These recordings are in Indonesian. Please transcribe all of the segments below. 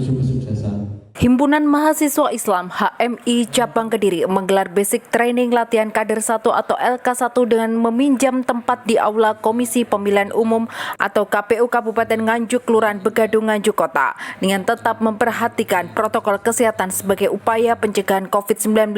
menuju kesuksesan. Himpunan Mahasiswa Islam HMI Cabang Kediri menggelar basic training latihan kader 1 atau LK1 dengan meminjam tempat di Aula Komisi Pemilihan Umum atau KPU Kabupaten Nganjuk, Kelurahan Begadung, Nganjuk Kota, dengan tetap memperhatikan protokol kesehatan sebagai upaya pencegahan COVID-19.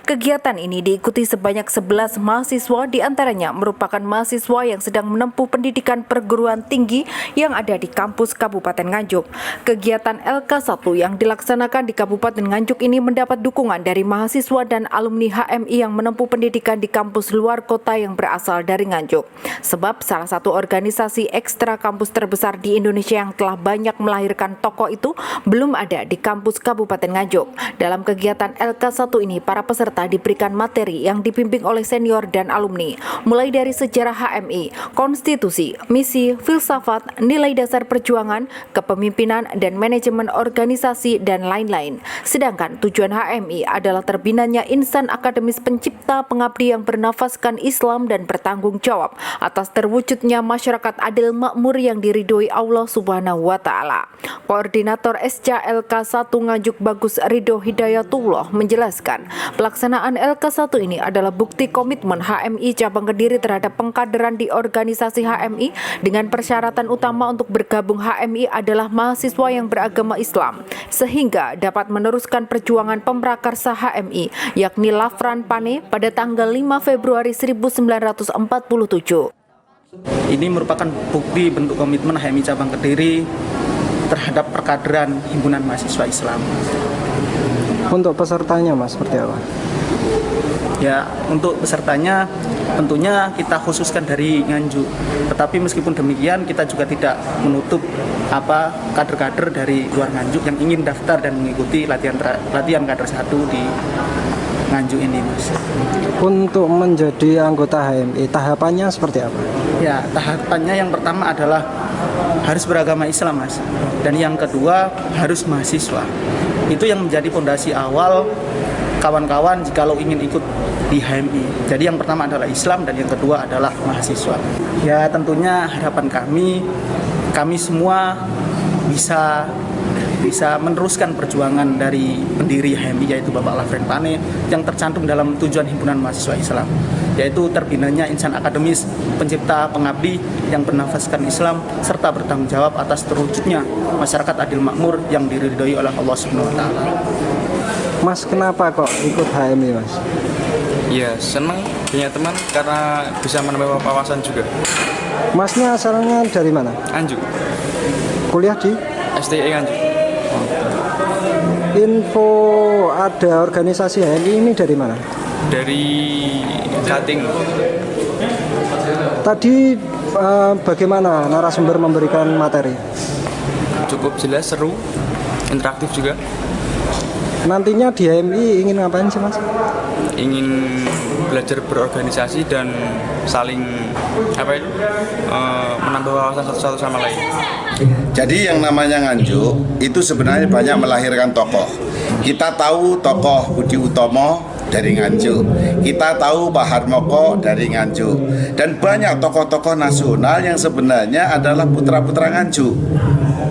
Kegiatan ini diikuti sebanyak 11 mahasiswa, diantaranya merupakan mahasiswa yang sedang menempuh pendidikan perguruan tinggi yang ada di kampus Kabupaten Nganjuk. Kegiatan LK1 yang dilaksanakan di Kabupaten Nganjuk ini mendapat dukungan dari mahasiswa dan alumni HMI yang menempuh pendidikan di kampus luar kota yang berasal dari Nganjuk. Sebab salah satu organisasi ekstra kampus terbesar di Indonesia yang telah banyak melahirkan tokoh itu belum ada di kampus Kabupaten Nganjuk. Dalam kegiatan LK1 ini, para peserta diberikan materi yang dibimbing oleh senior dan alumni, mulai dari sejarah HMI, konstitusi, misi, filsafat, nilai dasar perjuangan, kepemimpinan, dan manajemen organisasi, dan lain-lain. Sedangkan tujuan HMI adalah terbinanya insan akademis pencipta pengabdi yang bernafaskan Islam dan bertanggung jawab atas terwujudnya masyarakat adil makmur yang diridhoi Allah Subhanahu wa Ta'ala. Koordinator SCA LK1 Nganjuk Bagus Ridho Hidayatullah menjelaskan, pelaksanaan LK1 ini adalah bukti komitmen HMI Cabang Kediri terhadap pengkaderan di organisasi HMI, dengan persyaratan utama untuk bergabung HMI adalah mahasiswa yang beragama Islam, sehingga dapat meneruskan perjuangan pemrakarsa HMI, yakni Lafran Pane pada tanggal 5 Februari 1947. Ini merupakan bukti bentuk komitmen HMI Cabang Kediri terhadap perkaderan Himpunan Mahasiswa Islam. Untuk pesertanya, Mas, seperti apa? Ya, untuk pesertanya tentunya kita khususkan dari Nganjuk. Tetapi meskipun demikian, kita juga tidak menutup kader-kader dari luar Nganjuk yang ingin daftar dan mengikuti latihan kader 1 di Nganjuk ini, Mas. Untuk menjadi anggota HMI, tahapannya seperti apa? Ya, tahapannya yang pertama adalah harus beragama Islam, Mas. Dan yang kedua harus mahasiswa. Itu yang menjadi fondasi awal kawan-kawan jikalau ingin ikut di HMI. Jadi yang pertama adalah Islam dan yang kedua adalah mahasiswa. Ya, tentunya harapan kami semua bisa meneruskan perjuangan dari pendiri HMI, yaitu Bapak Lafran Pane, yang tercantum dalam tujuan Himpunan Mahasiswa Islam, yaitu terbinanya insan akademis pencipta pengabdi yang bernafaskan Islam serta bertanggung jawab atas terwujudnya masyarakat adil makmur yang diridhoi oleh Allah Subhanahu wa Ta'ala. Mas, kenapa kok ikut HMI, Mas? Ya, senang punya teman karena bisa menambah wawasan juga. Masnya asalnya dari mana? Nganjuk, Kuliah di? STI Nganjuk. Info ada organisasi HMI ini dari mana? Dari Kating. Tadi bagaimana narasumber memberikan materi? Cukup jelas, seru, interaktif juga. Nantinya di HMI ingin ngapain sih, Mas? Ingin belajar berorganisasi dan saling menambah wawasan satu sama lain. Jadi yang namanya Nganjuk itu sebenarnya banyak melahirkan tokoh. Kita tahu tokoh Budi Utomo dari Nganjuk, kita tahu Pak Harmoko dari Nganjuk, dan banyak tokoh-tokoh nasional yang sebenarnya adalah putra-putra Nganjuk.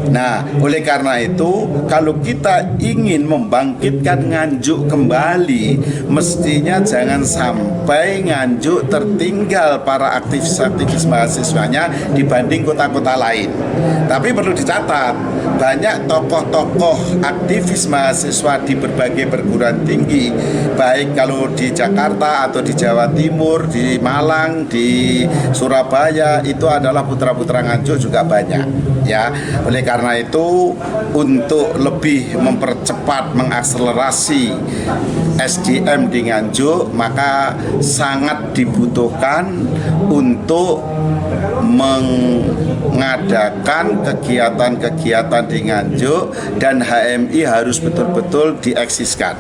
Nah, oleh karena itu, kalau kita ingin membangkitkan Nganjuk kembali, mestinya jangan sampai Nganjuk tertinggal para aktivis-aktivis mahasiswanya dibanding kota-kota lain. Tapi perlu dicatat, banyak tokoh-tokoh aktivis mahasiswa di berbagai perguruan tinggi, baik kalau di Jakarta atau di Jawa Timur, di Malang, di Surabaya, itu adalah putra-putra Nganjuk juga banyak, ya. Oleh karena itu, untuk lebih mempercepat, mengakselerasi SDM di Nganjuk, maka sangat dibutuhkan untuk mengadakan kegiatan-kegiatan di Nganjuk, dan HMI harus betul-betul dieksiskan.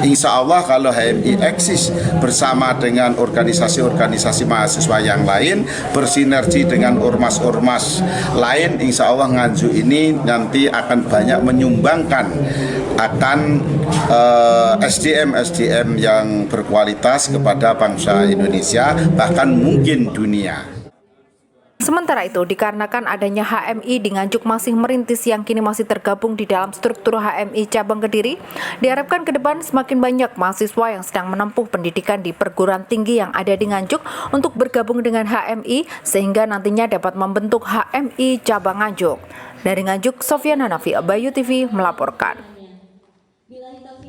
Insya Allah kalau HMI eksis bersama dengan organisasi-organisasi mahasiswa yang lain, bersinergi dengan ormas-ormas lain, insya Allah Nganjuk ini nanti akan banyak menyumbangkan akan SDM yang berkualitas kepada bangsa Indonesia, bahkan mungkin dunia. Sementara itu, dikarenakan adanya HMI di Nganjuk masih merintis yang kini masih tergabung di dalam struktur HMI Cabang Kediri, diharapkan ke depan semakin banyak mahasiswa yang sedang menempuh pendidikan di perguruan tinggi yang ada di Nganjuk untuk bergabung dengan HMI sehingga nantinya dapat membentuk HMI Cabang Nganjuk. Dari Nganjuk, Sofyan Hanafi, Bayu TV melaporkan.